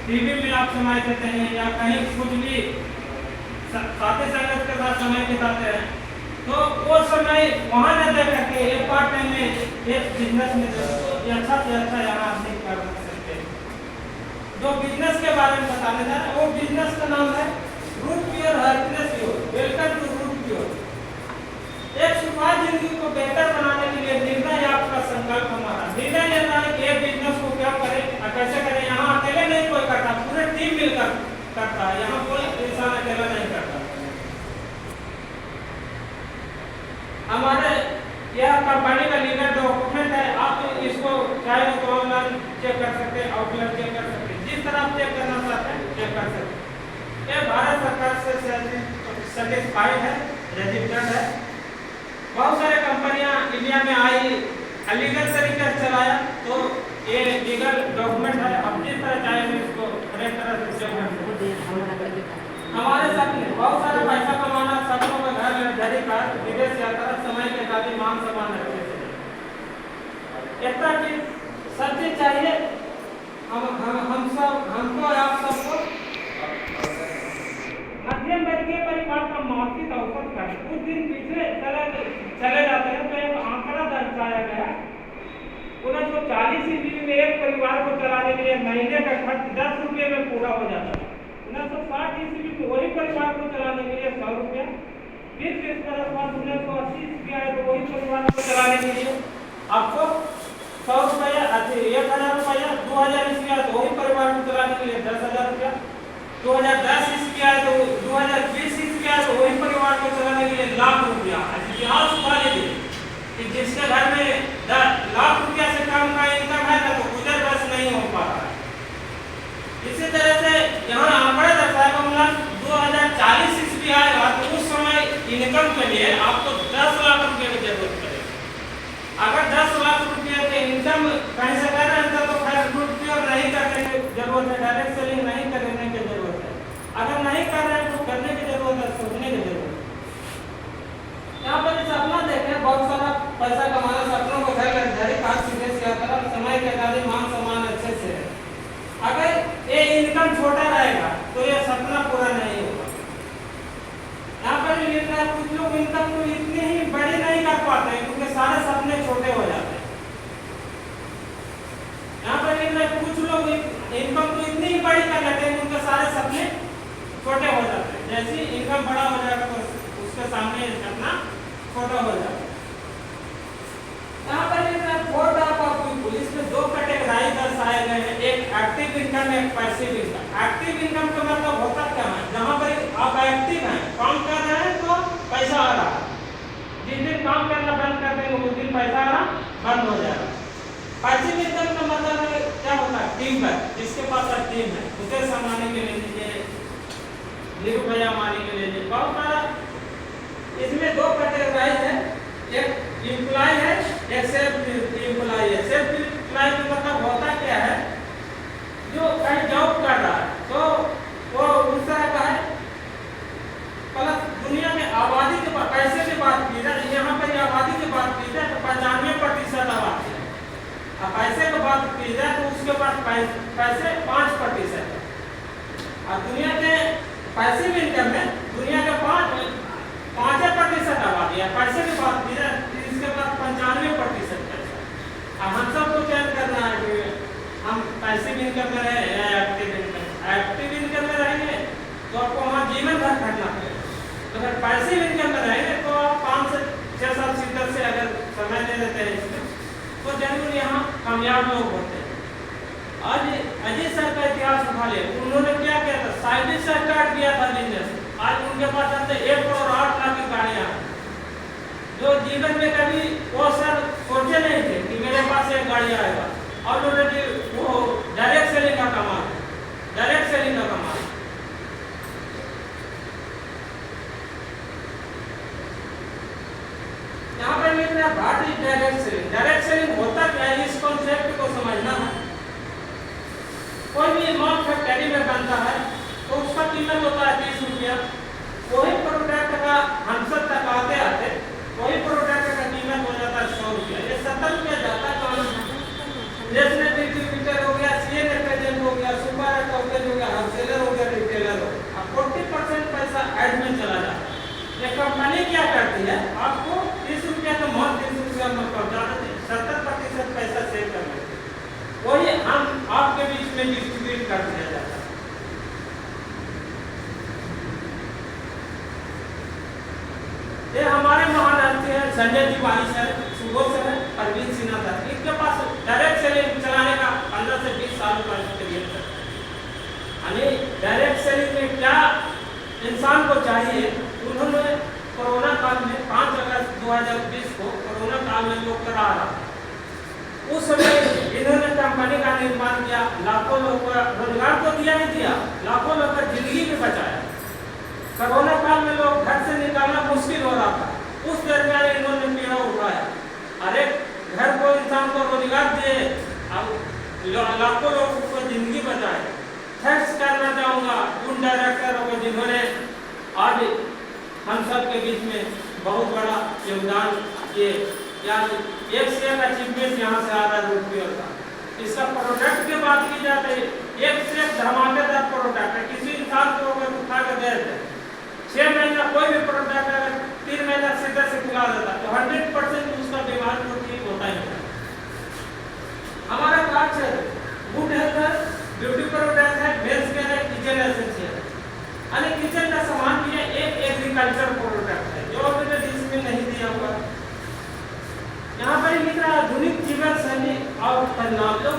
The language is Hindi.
टीवी में आप समय देते हैं या कहीं कुछ भी साथी संगत के साथ समय बिताते हैं, तो वो समय वहाँ न दे करके ये पार्ट टाइम में एक बिजनेस में दे तो ये अच्छा से अच्छा यहाँ आदमी कर सकते हैं। जो बिजनेस के बारे में बताने जा रहे हैं वो बिजनेस का नाम है root pure happiness your. Welcome to root pure. एक शुरुआत जिंदगी को बेहतर बनाने के लिए निर्णय आपका संकल्प हमारा। निर्णय लेना है कि ये बिजनेस को क्या करें, कैसे करें। यहाँ अकेले नहीं कोई करता, पूरे टीम मिलकर करता है। यहाँ कोई इंसान अकेला नहीं करता। हमारे यह कंपनी का लीगल डॉक्यूमेंट है, आप इसको चाहे तो ऑनलाइन चेक कर सकते हैं, ऑफलाइन चेक कर सकते हैं, जिस तरह आप चेक करना चाहते हैं चेक कर सकते हैं। यह भारत सरकार से सर्टिफाइड है, रजिस्टर्ड है। बहुत सारे कंपनियां इंडिया में आई, लीगल तरीके से चलाया, तो ये लीगल डॉक्यूमेंट है। अब जिस तरह चाहे इसको हर एक तरह से चेक कर सकते हैं। हमारे सपने बहुत सारा पैसा कमाना, सपनों में घर घड़ी कार, विदेश यात्रा, समय के काफी मान सम्मान रखते थे। इतना कि सब चीज चाहिए हम सब, हमको आप सबको मध्यम वर्गीय परिवार का मानसिक अवसर का कुछ दिन पीछे चले जाते हैं तो एक आंकड़ा दर्शाया गया। 1940 ईस्वी में एक परिवार को चलाने के लिए महीने का खर्च 10 रुपये में पूरा हो जाता है। 1960 ईस्वी में वही परिवार को चलाने के लिए 100 रुपया, फिर इस तरह 1980 ईस्वी आए तो वही परिवार को चलाने के लिए आपको 100 रुपया, 1000 रुपया। 2000 ईस्वी आए तो वही परिवार को चलाने के लिए 10,000 रुपया। 2010 ईस्वी आए तो 2020 ईस्वी आए तो वही परिवार को चलाने के लिए लाख रुपया। इतिहास पढ़ लीजिए कि जिसके घर में लाख रुपया से कम का इनकम है ना, तो गुजर बस नहीं हो पा रहा है। इसी तरह से यहाँ आंकड़ा दर्शाया होगा 2040 ईस्वी आएगा तो उस समय इनकम के लिए आपको 10 लाख रुपये की जरूरत पड़ेगी। अगर 10 लाख रुपये के इनकम कहीं से कर रहे हैं तो खैर रूट प्योर नहीं करने की जरूरत है, डायरेक्ट सेलिंग नहीं करने की जरूरत है। अगर नहीं कर रहे हैं तो करने की जरूरत है, सोचने की जरूरत है। यहाँ पर सपना देखें, बहुत सारा पैसा कमाना, सपनों को घर घड़ी खास सीधे से यात्रा, समय के काफी मान सम्मान अच्छे से है। अगर ये इनकम छोटा रहेगा तो ये सपना पूरा नहीं होगा। यहाँ पर कुछ लोग इनकम को इतनी ही बड़ी नहीं कर पाते हैं क्योंकि सारे सपने छोटे हो जाते हैं। यहाँ पर कुछ लोग इनकम को इतनी ही बड़ी कर लेते हैं उनके सारे सपने छोटे हो जाते हैं। जैसे इनकम बड़ा हो जाएगा तो उसके सामने सपना छोटा हो जाता है। यहाँ पर इसमें दो कैटेगरी दर्शाए गए हैं, एक एक्टिव इनकम, एक पैसिव इनकम। एक्टिव इनकम का मतलब होता क्या है, जहाँ पर आप एक्टिव हैं, काम कर रहे हैं तो पैसा आ रहा है। जिस दिन काम करना बंद कर देंगे उस दिन पैसा आना बंद हो जाएगा। पैसिव इनकम का मतलब क्या होता है, टीम है, जिसके पास टीम है उसे संभालने के लिए निरुपया मानी के लिए बहुत सारा। इसमें दो कैटेगरी है, एक एम्प्लॉय है, एक सेल्फ एम्प्लॉय है। सेल्फ एम्प्लॉय का मतलब होता क्या है, जो कहीं जॉब कर रहा है तो वो उस तरह का है। प्लस दुनिया में आबादी के पैसे की बात की जाए, यहाँ पर आबादी की बात की जाए तो 95% आबादी है। अब पैसे की बात की जाए तो उसके पास पैसे 5% है। और दुनिया के पैसिव इनकम में दुनिया के 5% आबादी है। पैसे की बात की जाए इसके पास 95% पैसा। अब हम सबको चयन करना है कि हम पैसिव इनकम में रहे या एक्टिव इनकम। एक्टिव इनकम में रहेंगे तो आपको वहाँ जीवन भर खटना पड़ेगा। तो अगर पैसिव इनकम में रहेंगे तो आप 5 से 6 साल सीधे से अगर समय दे देते हैं इसमें तो जरूर यहाँ कामयाब लोग होते हैं। आज अजीत सर का इतिहास उठा लिया, उन्होंने क्या किया था, साइकिल से स्टार्ट किया था बिजनेस। आज उनके पास अंदर 1 करोड़ 8 लाख की गाड़ियाँ हैं, जो जीवन में कभी वो सर सोचे नहीं थे कि मेरे पास एक गाड़ी आएगा। ऑलरेडी वो डायरेक्ट सेलिंग का कमाल है, डायरेक्ट सेलिंग का कमाल। यहाँ पर मिल रहा Bhati direct selling. Direct selling होता क्या है, इस कॉन्सेप्ट को समझना है। कोई भी माल फैक्ट्री में बनता है तो उसका कीमत होता है 30 रुपया। वही प्रोडक्ट का हम सब तक आते आते वही प्रोडक्ट का कीमत हो जाता है 100 रुपया। ये 70 रुपया जाता है। जैसे डिस्ट्रीब्यूटर हो गया, सीए डिटर्जेंट हो गया, सुपर में डिस्ट्रीब्यूट कर दिया जाता है। ये हमारे महान हस्ती हैं Sanjay Tiwari sir, Subodh sir, Arvind Sinha sir. इनके पास डायरेक्ट सेलिंग चलाने का 15 से 20 साल का एक्सपीरियंस है। यानी डायरेक्ट सेलिंग में क्या इंसान को चाहिए, उन्होंने कोरोना काल में 5 अगस्त 2020 को कोरोना काल में जो करा रहा, उस समय इन्होंने कंपनी का निर्माण किया, लाखों लोगों को रोजगार तो दिया ही दिया, लाखों लोगों का जिंदगी भी बचाया। कोरोना काल में लोग घर से निकालना मुश्किल हो रहा था, उस दरमियान इन्होंने पेड़ा उठाया, अरे घर को इंसान को रोजगार दिए, अब लाखों लोगों को जिंदगी बचाए। थैंक्स करना चाहूँगा उन डायरेक्टरों को जिन्होंने आज हम सब के बीच में बहुत बड़ा योगदान किए। यानी एक से एक अचीवमेंट यहाँ से आ रहा है रूपयोर का। इसका प्रोडक्ट की बात की जाती है, एक से एक धमाकेदार प्रोडक्ट है। किसी इंसान को अगर उठा कर दे दें 6 महीना कोई भी प्रोडक्ट अगर 3 महीना सीधा से खिला देता तो 100% उसका बीमार तो ठीक होता ही है। हमारा कार्ड है गुड हेल्थ है, ब्यूटी प्रोडक्ट है, मेंस केयर है, किचन एसेंशियल है। यानी किचन का सामान भी है, एक एग्रीकल्चर प्रोडक्ट है जो मैंने इसमें नहीं दिया हुआ। यहाँ पर लिख रहा है आधुनिक जीवन शैली और टेक्नोलॉजी